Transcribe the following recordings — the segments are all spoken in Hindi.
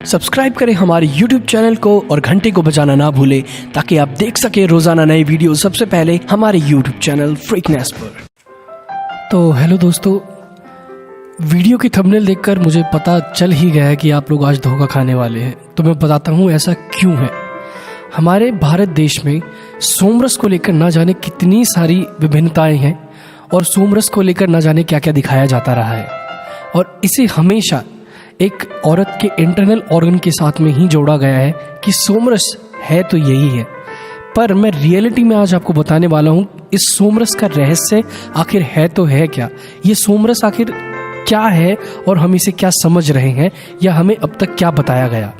सब्सक्राइब करें हमारे YouTube चैनल को और घंटे को बजाना ना भूलें ताकि आप देख सकें रोजाना नए वीडियो सबसे पहले हमारे YouTube चैनल फ्रीकनेस पर। तो हेलो दोस्तों, वीडियो की थंबनेल देखकर मुझे पता चल ही गया है कि आप लोग आज धोखा खाने वाले हैं। तो मैं बताता हूँ ऐसा क्यों है। हमारे भारत देश में सोमरस को लेकर ना जाने कितनी सारी विभिन्नताएं हैं और सोमरस को लेकर ना जाने क्या क्या दिखाया जाता रहा है, और इसे हमेशा एक औरत के इंटरनल ऑर्गन के साथ में ही जोड़ा गया है कि सोमरस है तो यही है। पर मैं रियलिटी में आज आपको बताने वाला हूँ इस सोमरस का रहस्य आखिर है तो है क्या, ये सोमरस आखिर क्या है और हम इसे क्या समझ रहे हैं या हमें अब तक क्या बताया गया।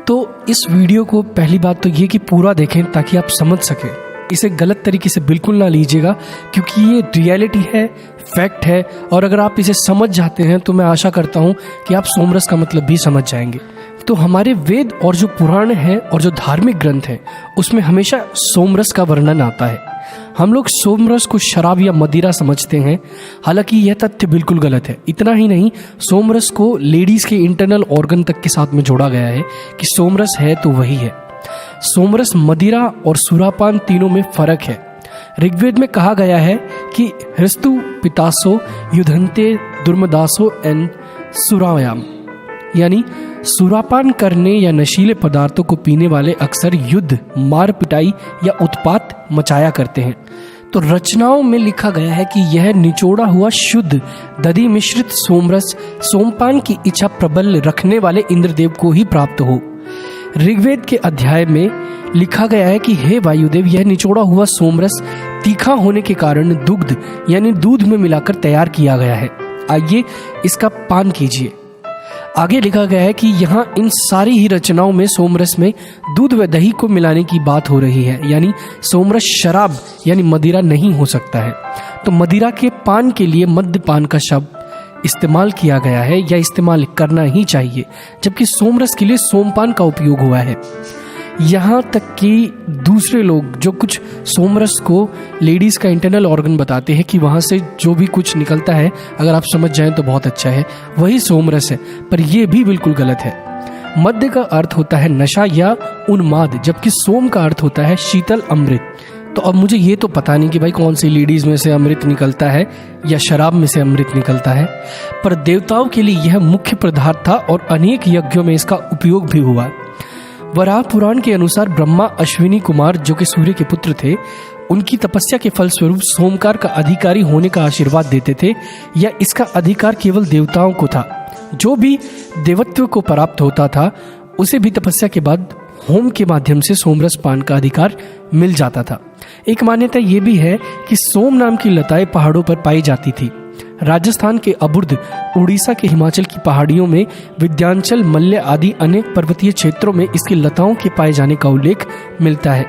तो इस वीडियो को पहली बात तो ये कि पूरा देखें ताकि आप समझ सकें। इसे गलत तरीके से बिल्कुल ना लीजिएगा क्योंकि ये रियलिटी है, फैक्ट है, और अगर आप इसे समझ जाते हैं तो मैं आशा करता हूँ कि आप सोमरस का मतलब भी समझ जाएंगे। तो हमारे वेद और जो पुराण हैं और जो धार्मिक ग्रंथ हैं उसमें हमेशा सोमरस का वर्णन आता है। हम लोग सोमरस को शराब या मदिरा समझते हैं, हालांकि यह तथ्य बिल्कुल गलत है। इतना ही नहीं, सोमरस को लेडीज के इंटरनल ऑर्गन तक के साथ में जोड़ा गया है कि सोमरस है तो वही है। सोमरस, मदिरा और सुरापान तीनों में फर्क है। ऋग्वेद में कहा गया है कि हृस्तु पितासो युधन्ते दुर्मदासो एन सुरायाम, यानी सुरापान करने या नशीले पदार्थों को पीने वाले अक्सर युद्ध, मार पिटाई या उत्पात मचाया करते हैं। तो रचनाओं में लिखा गया है कि यह निचोड़ा हुआ शुद्ध दधि मिश्रित सोमरस सोमपान की इच्छा प्रबल रखने वाले इंद्रदेव को ही प्राप्त हो। ऋग्वेद के अध्याय में लिखा गया है कि हे वायुदेव, यह निचोड़ा हुआ सोमरस तीखा होने के कारण दुग्ध यानी दूध में मिलाकर तैयार किया गया है। आइए इसका पान कीजिए। आगे लिखा गया है कि यहाँ इन सारी ही रचनाओं में सोमरस में दूध व दही को मिलाने की बात हो रही है, यानी सोमरस शराब यानी मदिरा नहीं हो सकता है। तो मदिरा के पान के लिए मद्यपान का शब्द इस्तेमाल किया गया है या इस्तेमाल करना ही चाहिए, जबकि सोमरस के लिए सोमपान का उपयोग हुआ है। यहाँ तक कि दूसरे लोग जो कुछ सोमरस को लेडीज का इंटरनल ऑर्गन बताते हैं कि वहाँ से जो भी कुछ निकलता है, अगर आप समझ जाएं तो बहुत अच्छा है, वही सोमरस है, पर यह भी बिल्कुल गलत है। मद्य का अर्थ होता है नशा या उन्माद, जबकि सोम का अर्थ होता है शीतल अमृत। तो अब मुझे ये तो पता नहीं कि भाई कौन सी लेडीज में से अमृत निकलता है या शराब में से अमृत निकलता है, पर देवताओं के लिए यह मुख्य पदार्थ था और अनेक यज्ञों में इसका उपयोग भी हुआ। वराह पुराण के अनुसार ब्रह्मा अश्विनी कुमार, जो कि सूर्य के पुत्र थे, उनकी तपस्या के फलस्वरूप सोमकार का अधिकारी होने का आशीर्वाद देते थे, या इसका अधिकार केवल देवताओं को था। जो भी देवत्व को प्राप्त होता था उसे भी तपस्या के बाद होम के माध्यम से सोमरस पान का अधिकार मिल जाता था। एक मान्यता यह भी है कि सोम नाम की लताएं पहाड़ों पर पाई जाती थी। राजस्थान के अबुर्द, उड़ीसा के हिमाचल की पहाड़ियों में, विंध्याचल, मल्य आदि अनेक पर्वतीय क्षेत्रों में इसकी लताओं के पाए जाने का उल्लेख मिलता है।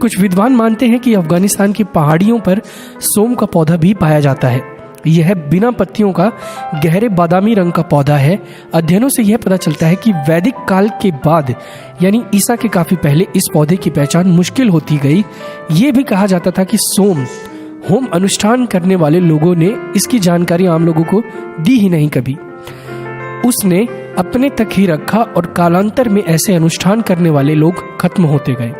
कुछ विद्वान मानते हैं कि अफगानिस्तान की पहाड़ियों पर सोम का पौधा भी पाया जाता है। यह बिना पत्तियों का गहरे बादामी रंग का पौधा है। अध्ययनों से यह पता चलता है कि वैदिक काल के बाद यानी ईसा के काफी पहले इस पौधे की पहचान मुश्किल होती गई। ये भी कहा जाता था कि सोम होम अनुष्ठान करने वाले लोगों ने इसकी जानकारी आम लोगों को दी ही नहीं कभी। उसने अपने तक ही रखा और कालांतर में ऐसे अनुष्ठान करने वाले लोग खत्म होते गए।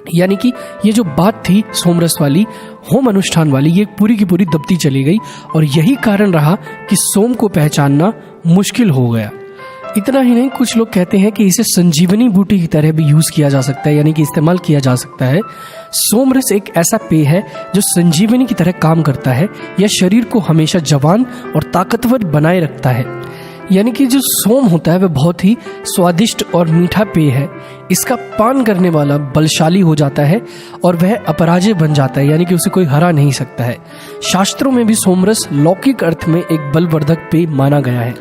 यानी कि ये जो बात थी सोमरस वाली, होम अनुष्ठान वाली, ये पूरी की पूरी दबती चली गई और यही कारण रहा कि सोम को पहचानना मुश्किल हो गया। इतना ही नहीं, कुछ लोग कहते हैं कि इसे संजीवनी बूटी की तरह भी यूज किया जा सकता है, यानी कि इस्तेमाल किया जा सकता है। सोमरस एक ऐसा पेय है जो संजीवनी की तरह काम करता है। यह शरीर को हमेशा जवान और ताकतवर बनाए रखता है। यानी कि जो सोम होता है वह बहुत ही स्वादिष्ट और मीठा पेय है। इसका पान करने वाला बलशाली हो जाता है और वह अपराजय बन जाता है, यानी कि उसे कोई हरा नहीं सकता है। शास्त्रों में भी सोमरस लौकिक अर्थ में एक बलवर्धक पेय माना गया है,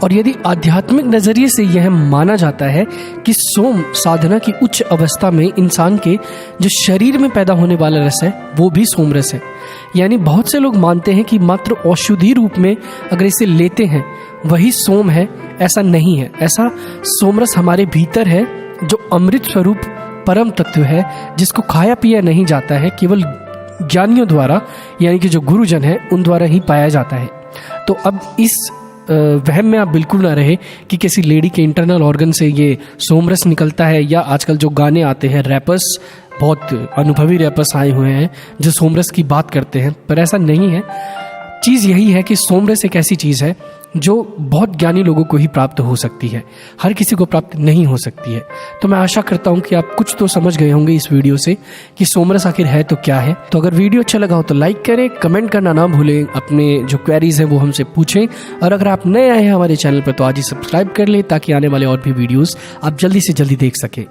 और यदि आध्यात्मिक नजरिए से यह माना जाता है कि सोम साधना की उच्च अवस्था में इंसान के जो शरीर में पैदा होने वाला रस है वो भी सोमरस है। यानी बहुत से लोग मानते हैं कि मात्र औषधि रूप में अगर इसे लेते हैं वही सोम है। ऐसा नहीं है। ऐसा सोमरस हमारे भीतर है जो अमृत स्वरूप परम तत्व है, जिसको खाया पिया नहीं जाता है, केवल ज्ञानियों द्वारा यानी कि जो गुरुजन है उन द्वारा ही पाया जाता है। तो अब इस वहम में आप बिल्कुल ना रहे कि किसी लेडी के इंटरनल ऑर्गन से ये सोमरस निकलता है, या आजकल जो गाने आते हैं रैपर्स, बहुत अनुभवी रैपर्स आए हुए हैं जो सोमरस की बात करते हैं, पर ऐसा नहीं है। चीज़ यही है कि सोमरस एक ऐसी चीज़ है जो बहुत ज्ञानी लोगों को ही प्राप्त हो सकती है, हर किसी को प्राप्त नहीं हो सकती है। तो मैं आशा करता हूँ कि आप कुछ तो समझ गए होंगे इस वीडियो से कि सोमरस आखिर है तो क्या है। तो अगर वीडियो अच्छा लगा हो तो लाइक करें, कमेंट करना ना भूलें, अपने जो क्वेरीज हैं वो हमसे पूछें, और अगर आप नए आए हैं हमारे चैनल पर तो आज ही सब्सक्राइब कर लें ताकि आने वाले और भी वीडियोज़ आप जल्दी से जल्दी देख सकें।